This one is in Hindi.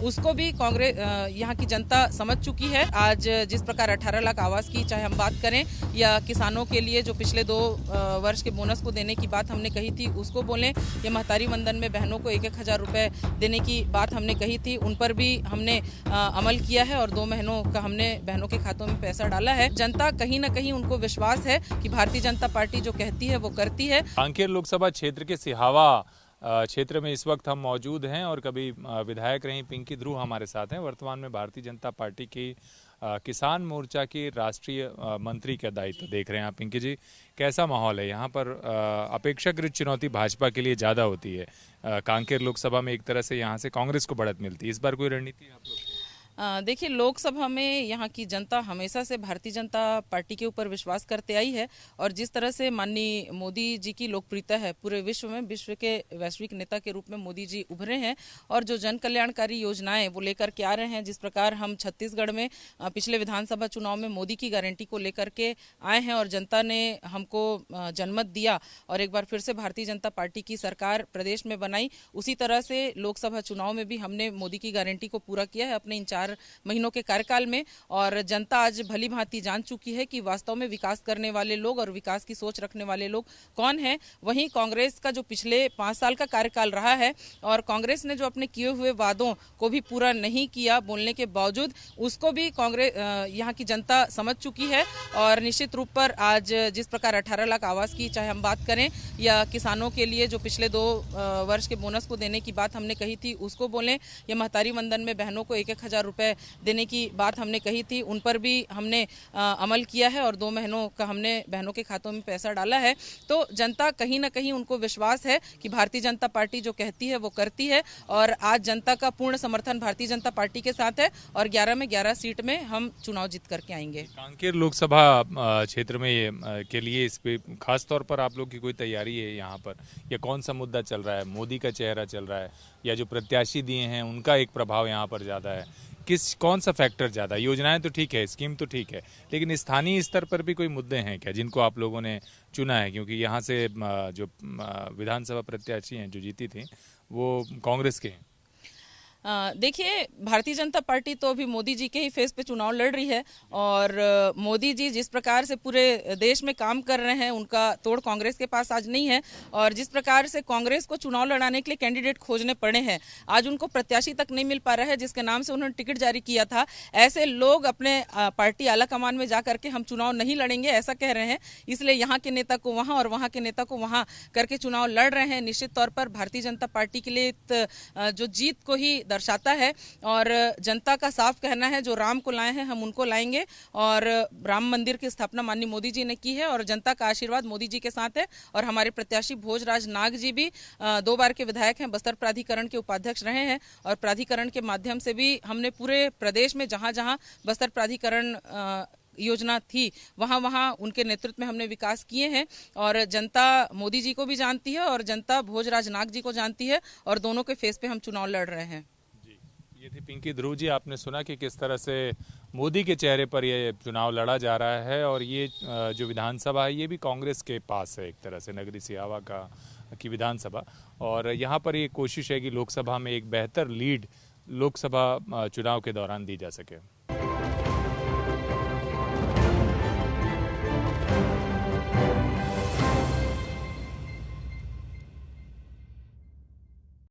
उसको भी कांग्रेस यहाँ की जनता समझ चुकी है। आज जिस प्रकार 18 लाख आवास की चाहे हम बात करें या किसानों के लिए जो पिछले 2 वर्ष के बोनस को देने की बात हमने कही थी उसको बोलें, या महतारी वंदन में बहनों को 1-1 हज़ार रुपए देने की बात हमने कही थी, उन पर भी हमने अमल किया है और 2 महीनों का हमने बहनों के खातों में पैसा डाला है। जनता कहीं न कहीं उनको विश्वास है कि भारतीय जनता पार्टी जो कहती है वो करती है। कांकेर लोकसभा क्षेत्र के सिहावा क्षेत्र में इस वक्त हम मौजूद हैं और कभी विधायक रही पिंकी ध्रुव हमारे साथ हैं। वर्तमान में भारतीय जनता पार्टी की किसान मोर्चा की राष्ट्रीय मंत्री का दायित्व देख रहे हैं आप। पिंकी जी, कैसा माहौल है यहाँ पर? अपेक्षाकृत चुनौती भाजपा के लिए ज़्यादा होती है। कांकेर लोकसभा में एक तरह से यहाँ से कांग्रेस को बढ़त मिलती है, इस बार कोई रणनीति है आप लोग? देखिए, लोकसभा में यहाँ की जनता हमेशा से भारतीय जनता पार्टी के ऊपर विश्वास करते आई है और जिस तरह से माननीय मोदी जी की लोकप्रियता है पूरे विश्व में, विश्व के वैश्विक नेता के रूप में मोदी जी उभरे हैं और जो जन कल्याणकारी योजनाएं वो लेकर के आ रहे हैं, जिस प्रकार हम छत्तीसगढ़ में पिछले विधानसभा चुनाव में मोदी की गारंटी को लेकर के आए हैं और जनता ने हमको जनमत दिया और एक बार फिर से भारतीय जनता पार्टी की सरकार प्रदेश में बनाई, उसी तरह से लोकसभा चुनाव में भी हमने मोदी की गारंटी को पूरा किया है अपने इन 4 महीनों के कार्यकाल में। और जनता आज भली भांति जान चुकी है कि वास्तव में विकास करने वाले लोग और विकास की सोच रखने वाले लोग कौन हैं। वहीं कांग्रेस का जो पिछले 5 साल का कार्यकाल रहा है और कांग्रेस ने जो अपने किए हुए वादों को भी पूरा नहीं किया बोलने के बावजूद, उसको भी कांग्रेस यहाँ की जनता समझ चुकी है और निश्चित रूप पर आज जिस प्रकार 18 लाख आवास की चाहे हम बात करें या किसानों के लिए जो पिछले 2 वर्ष के बोनस को देने की बात हमने कही थी उसको बोलें, या महतारी वंदन में बहनों को 1-1 हज़ार रुपए देने की बात हमने कही थी, उन पर भी हमने अमल किया है और 2 महीनों का हमने बहनों के खातों में पैसा डाला है। तो जनता कहीं ना कहीं उनको विश्वास है कि भारतीय जनता पार्टी जो कहती है वो करती है और आज जनता का पूर्ण समर्थन भारतीय जनता पार्टी के साथ है और 11 में 11 सीट में हम चुनाव जीत करके आएंगे। कांकेर लोकसभा क्षेत्र में के लिए इस पे खास तौर पर आप लोग की कोई तैयारी है यहाँ पर, या कौन सा मुद्दा चल रहा है? मोदी का चेहरा चल रहा है या जो प्रत्याशी दिए हैं उनका एक प्रभाव यहाँ पर ज़्यादा है? कौन सा फैक्टर ज़्यादा? योजनाएं तो ठीक है, स्कीम तो ठीक है, लेकिन स्थानीय स्तर पर भी कोई मुद्दे हैं क्या जिनको आप लोगों ने चुना है? क्योंकि यहाँ से जो विधानसभा प्रत्याशी हैं जो जीती थी वो कांग्रेस के हैं। देखिए, भारतीय जनता पार्टी तो अभी मोदी जी के ही फेस पे चुनाव लड़ रही है और मोदी जी जिस प्रकार से पूरे देश में काम कर रहे हैं उनका तोड़ कांग्रेस के पास आज नहीं है और जिस प्रकार से कांग्रेस को चुनाव लड़ाने के लिए कैंडिडेट खोजने पड़े हैं, आज उनको प्रत्याशी तक नहीं मिल पा रहा है जिसके नाम से उन्होंने टिकट जारी किया था। ऐसे लोग अपने पार्टी आला कमान में जा करके हम चुनाव नहीं लड़ेंगे ऐसा कह रहे हैं, इसलिए यहाँ के नेता को वहाँ और वहाँ के नेता को वहाँ करके चुनाव लड़ रहे हैं। निश्चित तौर पर भारतीय जनता पार्टी के लिए जो जीत को ही दर्शाता है और जनता का साफ कहना है जो राम को लाए हैं हम उनको लाएंगे और राम मंदिर की स्थापना माननीय मोदी जी ने की है और जनता का आशीर्वाद मोदी जी के साथ है। और हमारे प्रत्याशी भोजराज नाग जी भी 2 बार के विधायक हैं, बस्तर प्राधिकरण के उपाध्यक्ष रहे हैं और प्राधिकरण के माध्यम से भी हमने पूरे प्रदेश में जहां जहां बस्तर प्राधिकरण योजना थी वहां वहां उनके नेतृत्व में हमने विकास किए हैं और जनता मोदी जी को भी जानती है और जनता भोजराज नाग जी को जानती है और दोनों के फेस पे हम चुनाव लड़ रहे हैं। ये थी पिंकी ध्रुव जी। आपने सुना कि किस तरह से मोदी के चेहरे पर ये चुनाव लड़ा जा रहा है और ये जो विधानसभा है ये भी कांग्रेस के पास है एक तरह से, नगरी सिहावा की विधानसभा, और यहाँ पर ये कोशिश है कि लोकसभा में एक बेहतर लीड लोकसभा चुनाव के दौरान दी जा सके।